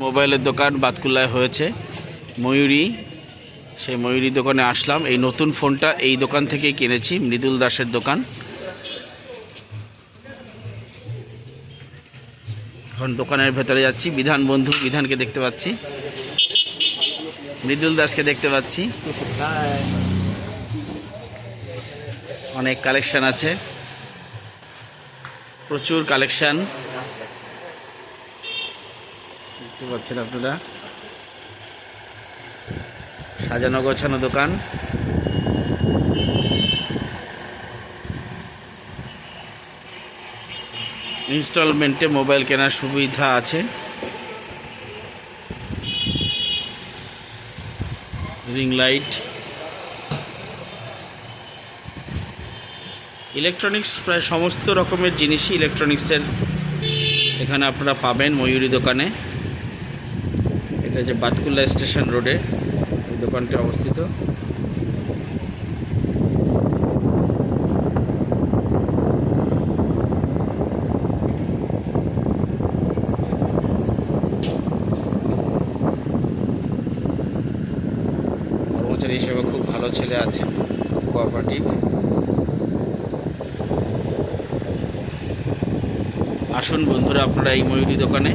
মোবাইলের দোকান বাতকুল্লায় হয়েছে ময়ূরী। সেই ময়ূরী দোকানে আসলাম। এই নতুন ফোনটা এই দোকান থেকেই কিনেছি, মৃদুল দাসের দোকান। এখন দোকানের ভেতরে যাচ্ছি। বিধান বন্ধু, বিধানকে দেখতে পাচ্ছি, মৃদুল দাসকে দেখতে পাচ্ছি। অনেক কালেকশন আছে, প্রচুর কালেকশন দেখতে পাচ্ছেন আপনারা। সাজানো গোছানো দোকান। ইনস্টলমেন্টে মোবাইল কেনার সুবিধা আছে। রিং লাইট, ইলেকট্রনিক্স, প্রায় সমস্ত রকমের জিনিসই ইলেকট্রনিক্সের এখানে আপনারা পাবেন ময়ূরী দোকানে। এটা যে বাতকুল্লা স্টেশন রোডে এই দোকানটি অবস্থিত। কর্মচারী হিসেবে খুব ভালো ছেলে আছে, কোঅপারেটিভ। আসুন বন্ধুরা আপনারা এই ময়ূরী দোকানে।